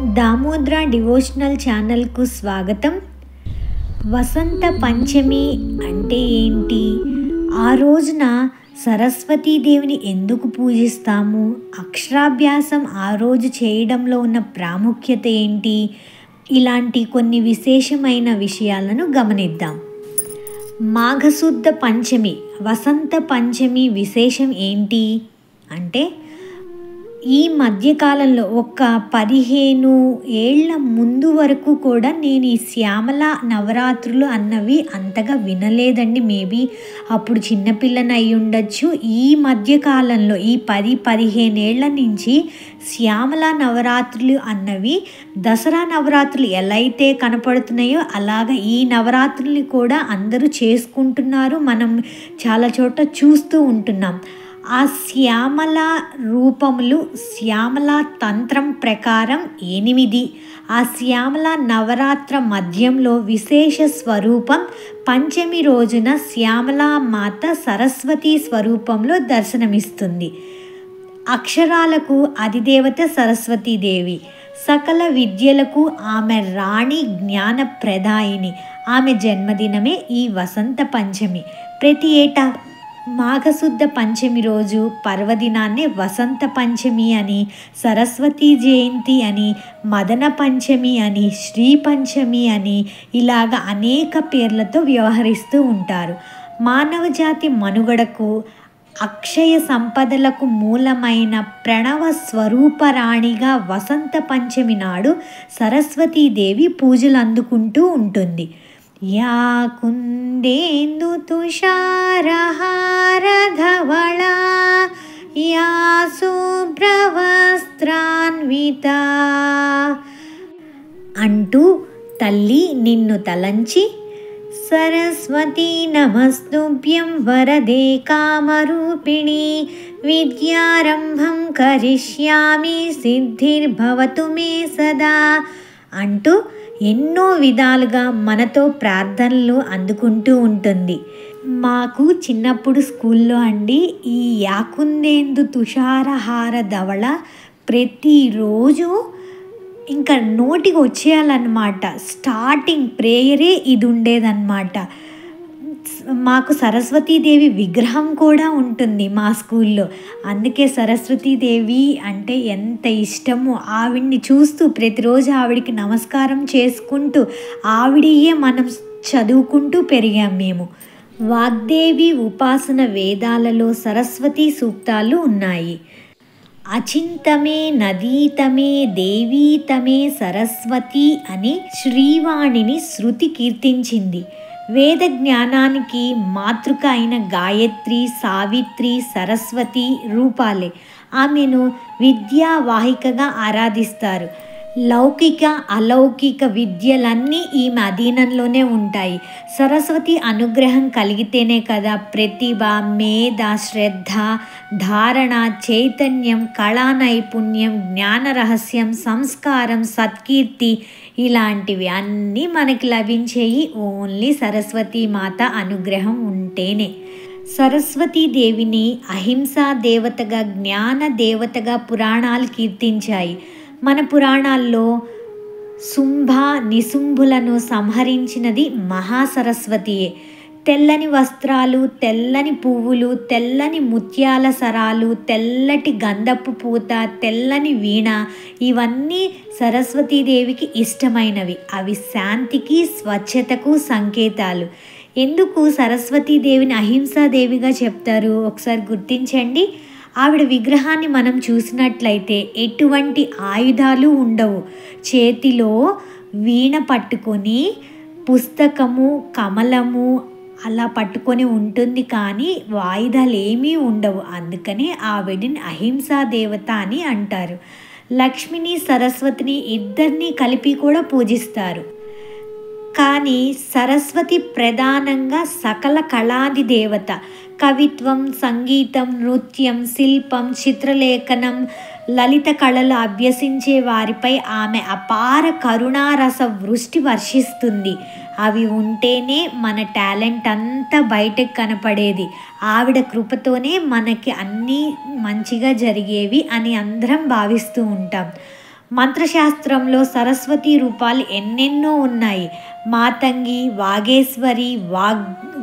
Damodra devotional ఛానల్కు స్వాగతం. వసంత పంచమి అంటే ఏంటి? ఆ రోజున సరస్వతీదేవిని ఎందుకు పూజిస్తాము? అక్షరాభ్యాసం ఆ రోజు చేయడంలో ఉన్న ప్రాముఖ్యత ఏంటి? ఇలాంటి కొన్ని విశేషమైన విషయాలను గమనిద్దాం. మాఘశుద్ధ పంచమి, వసంత పంచమి విశేషం ఏంటి అంటే, ఈ మధ్యకాలంలో ఒక 15 ఏళ్ల ముందు వరకు కూడా నేను ఈ శ్యామల నవరాత్రులు అన్నవి అంతగా వినలేదండి. మేబీ అప్పుడు చిన్నపిల్లని అయి ఉండొచ్చు. ఈ మధ్యకాలంలో ఈ 10-15 ఏళ్ల నుంచి శ్యామల నవరాత్రులు అన్నవి దసరా నవరాత్రులు ఎలా అయితే కనపడుతున్నాయో అలాగా ఈ నవరాత్రుల్ని కూడా అందరూ చేసుకుంటున్నారు. మనం చాలా చోట చూస్తూ ఉంటున్నాం. ఆ శ్యామల రూపములు శ్యామల తంత్రం ప్రకారం 8. ఆ శ్యామల నవరాత్ర మధ్యంలో విశేష స్వరూపం పంచమి రోజున శ్యామల మాత సరస్వతి స్వరూపంలో దర్శనమిస్తుంది. అక్షరాలకు అధిదేవత సరస్వతీదేవి, సకల విద్యలకు ఆమె రాణి, జ్ఞాన ప్రదాయిని. ఆమె జన్మదినమే ఈ వసంత పంచమి. ప్రతి ఏటా మాఘశుద్ధ పంచమి రోజు పర్వదినాన్నే వసంత పంచమి అని, సరస్వతీ జయంతి అని, మదన పంచమి అని, శ్రీ పంచమి అని ఇలాగ అనేక పేర్లతో వ్యవహరిస్తూ ఉంటారు. మానవ జాతి మనుగడకు, అక్షయ సంపదలకు మూలమైన ప్రణవ స్వరూపరాణిగా వసంత పంచమి నాడు సరస్వతీదేవి పూజలు అందుకుంటూ ఉంటుంది. యా కుందేందు తుషారహార ధవళా యా శుభ్రవస్త్రాన్వితా అంటూ తల్లి నిన్ను తలంచి, సరస్వతీ నమస్తుభ్యం వరదే కామరూపిణి విద్యారంభం కరిష్యామి సిద్ధిర్భవతు మే సదా అంటూ ఎన్నో విధాలుగా మనతో ప్రార్థనలు అందుకుంటూ ఉంటుంది. మాకు చిన్నప్పుడు స్కూల్లో అండి ఈ యాకుందేందు తుషారహార ధవళ ప్రతిరోజు ఇంకా నోటికి వచ్చేయాలన్నమాట. స్టార్టింగ్ ప్రేయరే ఇది ఉండేదన్నమాట. మాకు సరస్వతీదేవి విగ్రహం కూడా ఉంటుంది మా స్కూల్లో. అందుకే సరస్వతీదేవి అంటే ఎంత ఇష్టమో, ఆవిడ్ని చూస్తూ ప్రతిరోజు ఆవిడికి నమస్కారం చేసుకుంటూ ఆవిడయే మనం చదువుకుంటూ పెరిగాం మేము. వాగ్దేవి ఉపాసన వేదాలలో సరస్వతీ సూక్తాలు ఉన్నాయి. అచింతమే నదీతమే దేవీతమే సరస్వతి అని శ్రీవాణిని శృతి కీర్తించింది. వేద జ్ఞానానికి మాతృక అయిన గాయత్రి, సావిత్రి, సరస్వతి రూపాలే. ఆమెను విద్యావాహికగా ఆరాధిస్తారు. లౌకిక అలౌకిక విద్యలన్నీ ఈమె అధీనంలోనే ఉంటాయి. సరస్వతి అనుగ్రహం కలిగితేనే కదా ప్రతిభ, మేధ, శ్రద్ధ, ధారణ, చైతన్యం, కళా నైపుణ్యం, జ్ఞాన రహస్యం, సంస్కారం, సత్కీర్తి ఇలాంటివి అన్నీ మనకి లభించేయి ఓన్లీ సరస్వతీ మాత అనుగ్రహం ఉంటేనే. సరస్వతీదేవిని అహింసా దేవతగా, జ్ఞాన దేవతగా పురాణాలు కీర్తించాయి. మన పురాణాల్లో శుంభ నిశుంభులను సంహరించినది మహాసరస్వతియే. తెల్లని వస్త్రాలు, తెల్లని పువ్వులు, తెల్లని ముత్యాల సరాలు, తెల్లటి గంధపు పూత, తెల్లని వీణ ఇవన్నీ సరస్వతీదేవికి ఇష్టమైనవి. అవి శాంతికి, స్వచ్ఛతకు సంకేతాలు. ఎందుకు సరస్వతీదేవిని అహింసాదేవిగా చెప్తారు ఒకసారి గుర్తించండి. ఆవిడ విగ్రహాన్ని మనం చూసినట్లయితే ఎటువంటి ఆయుధాలు ఉండవు. చేతిలో వీణ పట్టుకొని, పుస్తకము, కమలము అలా పట్టుకొని ఉంటుంది, కానీ ఆయుధాలు ఏమీ ఉండవు. అందుకని ఆవిడని అహింసా దేవత అని అంటారు. లక్ష్మిని, సరస్వతిని ఇద్దరిని కలిపి కూడా పూజిస్తారు. కానీ సరస్వతి ప్రధానంగా సకల కళాది దేవత. కవిత్వం, సంగీతం, నృత్యం, శిల్పం, చిత్రలేఖనం, లలిత కళలు అభ్యసించే వారిపై ఆమె అపార కరుణారస వృష్టి వర్షిస్తుంది. అవి ఉంటేనే మన టాలెంట్ అంతా బయటకు కనపడేది. ఆవిడ కృపతోనే మనకి అన్నీ మంచిగా జరిగేవి అని అందరం భావిస్తూ ఉంటాం. మంత్రశాస్త్రంలో సరస్వతి రూపాలు ఎన్నెన్నో ఉన్నాయి. మాతంగి, వాగేశ్వరి,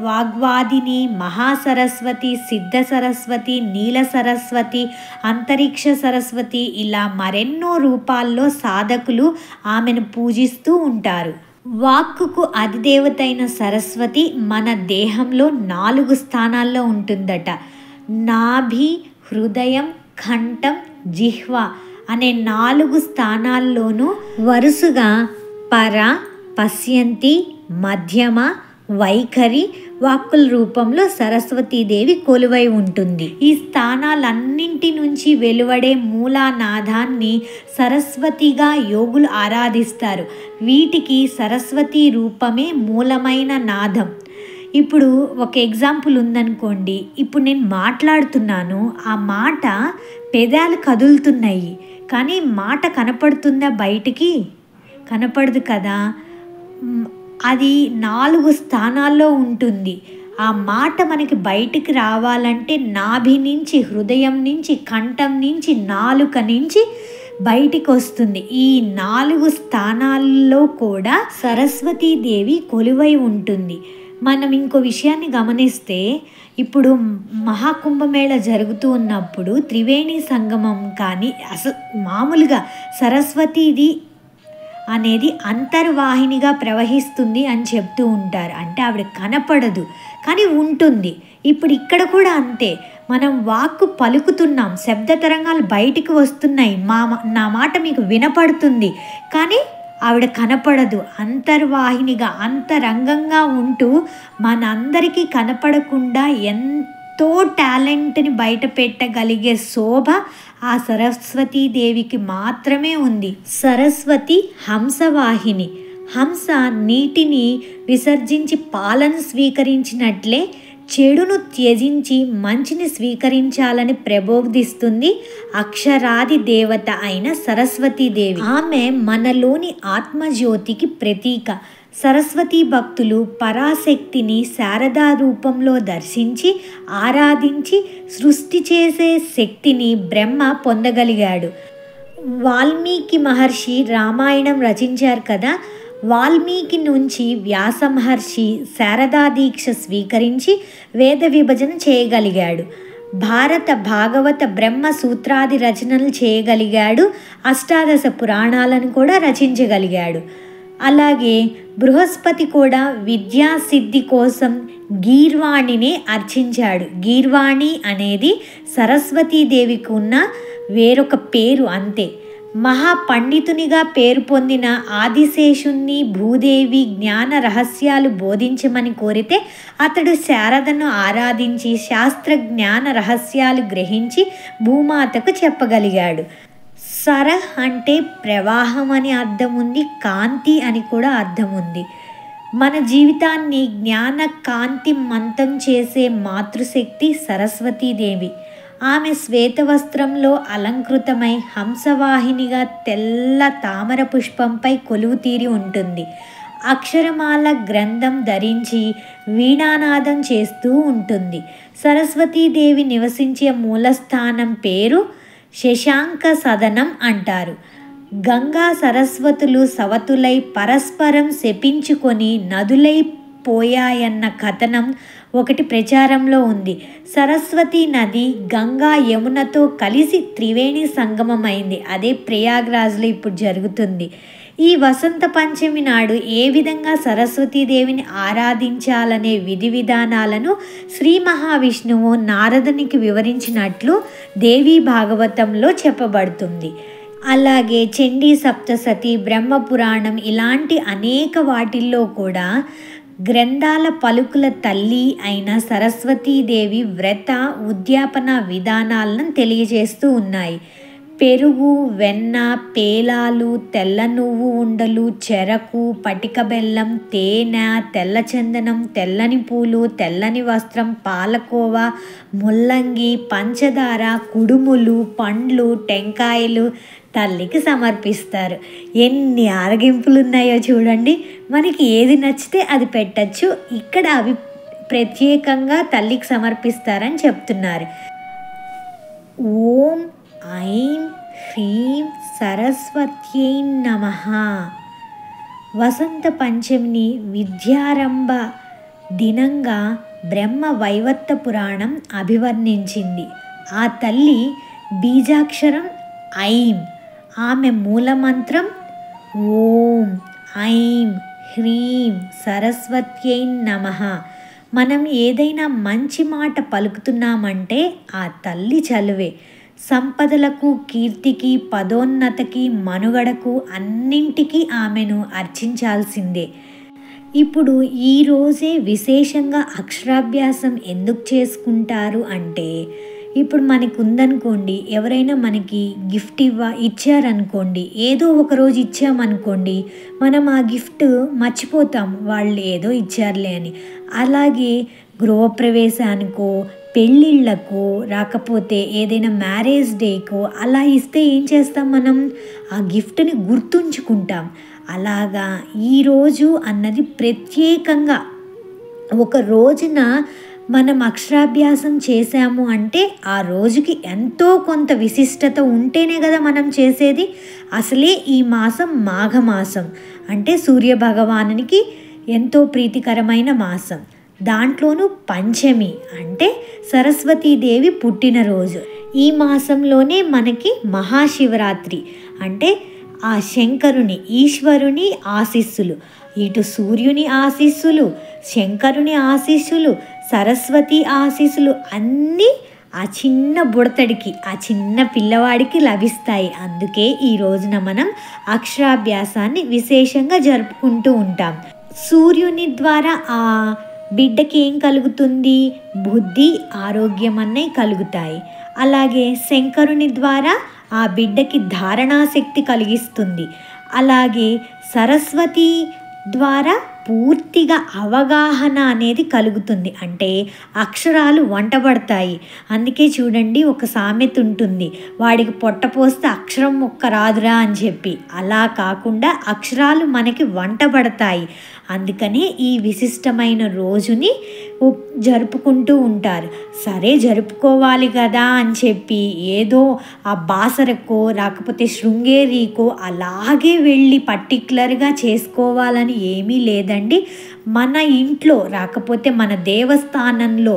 వాగ్వాదిని, మహాసరస్వతి, సిద్ధ సరస్వతి, నీల సరస్వతి, అంతరిక్ష సరస్వతి, ఇలా మరెన్నో రూపాల్లో సాధకులు ఆమెను పూజిస్తూ ఉంటారు. వాక్కుకు అధిదేవత అయిన సరస్వతి మన దేహంలో 4 స్థానాల్లో ఉంటుందట. నాభి, హృదయం, కంఠం, జిహ్వ అనే 4 స్థానాల్లోనూ వరుసగా పర, పశ్యంతి, మధ్యమ, వైఖరి వాక్కుల రూపంలో సరస్వతీదేవి కొలువై ఉంటుంది. ఈ స్థానాలన్నింటి నుంచి వెలువడే మూలానాదాన్ని సరస్వతిగా యోగులు ఆరాధిస్తారు. వీటికి సరస్వతి రూపమే మూలమైన నాదం. ఇప్పుడు ఒక ఎగ్జాంపుల్ ఉందనుకోండి. ఇప్పుడు నేను మాట్లాడుతున్నాను, ఆ మాట పెదాలు కదులుతున్నాయి, కానీ మాట కనపడుతుందా బయటికి? కనపడదు కదా. అది 4 స్థానాల్లో ఉంటుంది. ఆ మాట మనకి బయటికి రావాలంటే నాభి నుంచి, హృదయం నుంచి, కంఠం నుంచి, నాలుక నుంచి బయటికి వస్తుంది. ఈ 4 స్థానాల్లో కూడా సరస్వతీదేవి కొలువై ఉంటుంది. మనం ఇంకో విషయాన్ని గమనిస్తే, ఇప్పుడు మహాకుంభమేళ జరుగుతూ ఉన్నప్పుడు త్రివేణి సంగమం కానీ అసలు మామూలుగా సరస్వతీది అనేది అంతర్వాహినిగా ప్రవహిస్తుంది అని చెప్తూ ఉంటారు. అంటే ఆవిడ కనపడదు కానీ ఉంటుంది. ఇప్పుడు ఇక్కడ కూడా అంతే. మనం వాక్కు పలుకుతున్నాం, శబ్ద తరంగాలు బయటికి వస్తున్నాయి, నా మాట మీకు వినపడుతుంది, కానీ ఆవిడ కనపడదు. అంతర్వాహినిగా, అంతరంగంగా ఉంటూ మనందరికీ కనపడకుండా ఎంతో టాలెంట్ని బయట పెట్టగలిగే శోభ ఆ సరస్వతీదేవికి మాత్రమే ఉంది. సరస్వతి హంసవాహిని. హంస నీటిని విసర్జించి పాలను స్వీకరించినట్లే చెడును త్యజించి మంచిని స్వీకరించాలని ప్రబోధిస్తుంది అక్షరాది దేవత అయిన సరస్వతీదేవి. ఆమె మనలోని ఆత్మజ్యోతికి ప్రతీక. సరస్వతీ భక్తులు పరాశక్తిని శారదా రూపంలో దర్శించి ఆరాధించి సృష్టి చేసే శక్తిని బ్రహ్మ పొందగలిగాడు. వాల్మీకి మహర్షి రామాయణం రచించారు కదా. వాల్మీకి నుంచి వ్యాస మహర్షి శారదా దీక్ష స్వీకరించి వేద విభజన చేయగలిగాడు. భారత, భాగవత, బ్రహ్మ సూత్రాది రచనలు చేయగలిగాడు. అష్టాదశ పురాణాలను కూడా రచించగలిగాడు. అలాగే బృహస్పతి కూడా విద్యాసిద్ధి కోసం గీర్వాణినే అర్చించాడు. గీర్వాణి అనేది సరస్వతీదేవికి ఉన్న వేరొక పేరు అంతే. మహాపండితునిగా పేరు పొందిన ఆదిశేషుణ్ణి భూదేవి జ్ఞాన రహస్యాలు బోధించమని కోరితే అతడు శారదను ఆరాధించి శాస్త్ర జ్ఞాన రహస్యాలు గ్రహించి భూమాతకు చెప్పగలిగాడు. సర అంటే ప్రవాహం అని అర్థం ఉంది, కాంతి అని కూడా అర్థం ఉంది. మన జీవితాన్ని జ్ఞాన కాంతి మంతం చేసే మాతృశక్తి సరస్వతీదేవి. ఆమె శ్వేతవస్త్రంలో అలంకృతమై హంసవాహినిగా తెల్ల తామర పుష్పంపై కొలువు తీరి ఉంటుంది. అక్షరమాల గ్రంథం ధరించి వీణానాదం చేస్తూ ఉంటుంది. సరస్వతీదేవి నివసించే మూలస్థానం పేరు శశాంక సదనం అంటారు. గంగా సరస్వతులు సవతులై పరస్పరం శపించుకొని నదులై పోయాయన్న కథనం ఒకటి ప్రచారంలో ఉంది. సరస్వతి నది గంగా యమునతో కలిసి త్రివేణి సంగమమైంది. అదే ప్రయాగ్రాజ్లో ఇప్పుడు జరుగుతుంది. ఈ వసంత పంచమి నాడు ఏ విధంగా సరస్వతీదేవిని ఆరాధించాలనే విధి విధానాలను శ్రీ మహావిష్ణువు నారదునికి వివరించినట్లు దేవీ భాగవతంలో చెప్పబడుతుంది. అలాగే చండీ సప్తసతి, బ్రహ్మపురాణం ఇలాంటి అనేక వాటిల్లో కూడా గ్రంథాల పలుకుల తల్లి అయిన సరస్వతీదేవి వ్రత ఉద్యాపన విధానాలను తెలియజేస్తూ ఉన్నాయి. పెరుగు, వెన్న, పేలాలు, తెల్ల నువ్వు ఉండలు, చెరకు, పటిక బెల్లం, తేనె, తెల్ల చందనం, తెల్లని పూలు, తెల్లని వస్త్రం, పాలకోవా, ముల్లంగి, పంచదార, కుడుములు, పండ్లు, టెంకాయలు తల్లికి సమర్పిస్తారు. ఎన్ని ఆరగింపులు ఉన్నాయో చూడండి. మనకి ఏది నచ్చితే అది పెట్టచ్చు. ఇక్కడ అవి ప్రత్యేకంగా తల్లికి సమర్పిస్తారని చెప్తున్నారు. ఓం ఐం హ్రీం సరస్వత్యై నమః. వసంత పంచమిని విద్యారంభ దినంగా బ్రహ్మ వైవర్త పురాణం అభివర్ణించింది. ఆ తల్లి బీజాక్షరం ఐం, ఆమె మూలమంత్రం ఓం ఐం హ్రీం సరస్వత్యై నమః. మనం ఏదైనా మంచి మాట పలుకుతున్నామంటే ఆ తల్లి చలువే. సంపదలకు, కీర్తికి, పదోన్నతికి, మనుగడకు అన్నింటికీ ఆమెను అర్చించాల్సిందే. ఇప్పుడు ఈరోజే విశేషంగా అక్షరాభ్యాసం ఎందుకు చేసుకుంటారు అంటే, ఇప్పుడు మనకు ఉందనుకోండి, ఎవరైనా మనకి గిఫ్ట్ ఇచ్చారనుకోండి, ఏదో ఒకరోజు ఇచ్చామనుకోండి, మనం ఆ గిఫ్ట్ మర్చిపోతాం, వాళ్ళు ఏదో ఇచ్చారులే అని. అలాగే గృహప్రవేశానికో, పెళ్ళిళ్ళకో, రాకపోతే ఏదైనా మ్యారేజ్ డేకో అలా ఇస్తే ఏం చేస్తాం, మనం ఆ గిఫ్ట్ని గుర్తుంచుకుంటాం. అలాగా ఈరోజు అన్నది ప్రత్యేకంగా ఒక రోజున మనం అక్షరాభ్యాసం చేశాము అంటే ఆ రోజుకి ఎంతో కొంత విశిష్టత ఉంటేనే కదా మనం చేసేది. అసలే ఈ మాసం మాఘమాసం అంటే సూర్యభగవానునికి ఎంతో ప్రీతికరమైన మాసం. దాంట్లోనూ పంచమి అంటే సరస్వతీదేవి పుట్టినరోజు. ఈ మాసంలోనే మనకి మహాశివరాత్రి అంటే ఆ శంకరుని, ఈశ్వరుని ఆశీస్సులు, ఇటు సూర్యుని ఆశీస్సులు, శంకరుని ఆశీస్సులు, సరస్వతి ఆశీస్సులు అన్నీ ఆ చిన్న బుడతడికి, ఆ చిన్న పిల్లవాడికి లభిస్తాయి. అందుకే ఈ రోజున మనం అక్షరాభ్యాసాన్ని విశేషంగా జరుపుకుంటూ ఉంటాం. సూర్యుని ద్వారా ఆ బిడ్డకి ఏం కలుగుతుంది, బుద్ధి, ఆరోగ్యం అన్నవి కలుగుతాయి. అలాగే శంకరుని ద్వారా ఆ బిడ్డకి ధారణాశక్తి కలిగిస్తుంది. అలాగే సరస్వతి ద్వారా పూర్తిగా అవగాహన అనేది కలుగుతుంది, అంటే అక్షరాలు వంటబడతాయి. అందుకే చూడండి, ఒక సామెత ఉంటుంది, వాడికి పొట్ట పోస్తే అక్షరం ఒక్క రాదురా అని చెప్పి. అలా కాకుండా అక్షరాలు మనకి వంటబడతాయి. అందుకనే ఈ విశిష్టమైన రోజుని జరుపుకుంటూ ఉంటారు. సరే జరుపుకోవాలి కదా అని చెప్పి ఏదో ఆ బాసరకో రాకపోతే శృంగేరికో అలాగే వెళ్ళి పర్టిక్యులర్గా చేసుకోవాలని ఏమీ లేదండి. మన ఇంట్లో రాకపోతే మన దేవస్థానంలో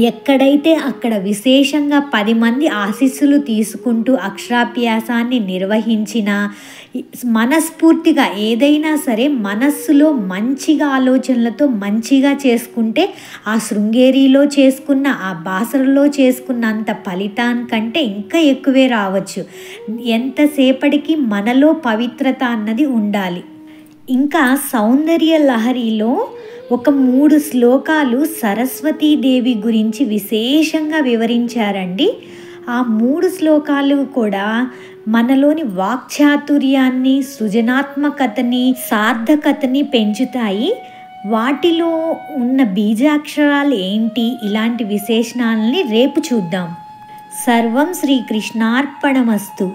ఎక్కడైతే అక్కడ విశేషంగా 10 మంది ఆశీస్సులు తీసుకుంటూ అక్షరాభ్యాసాన్ని నిర్వహించిన మనస్ఫూర్తిగా ఏదైనా సరే మనస్సులో మంచిగా ఆలోచనలతో మంచిగా చేసుకుంటే ఆ శృంగేరిలో చేసుకున్న, ఆ బాసరలో చేసుకున్నంత ఫలితానికంటే ఇంకా ఎక్కువే రావచ్చు. ఎంతసేపటికి మనలో పవిత్రత అన్నది ఉండాలి. ఇంకా సౌందర్య లహరిలో ఒక 3 శ్లోకాలు సరస్వతీదేవి గురించి విశేషంగా వివరించారండి. ఆ 3 శ్లోకాలు కూడా మనలోని వాక్చాతుర్యాన్ని, సృజనాత్మకతని, సార్థకతని పెంచుతాయి. వాటిలో ఉన్న బీజాక్షరాలు ఏంటి, ఇలాంటి విశేషణాలని రేపు చూద్దాం. సర్వం శ్రీకృష్ణార్పణమస్తు.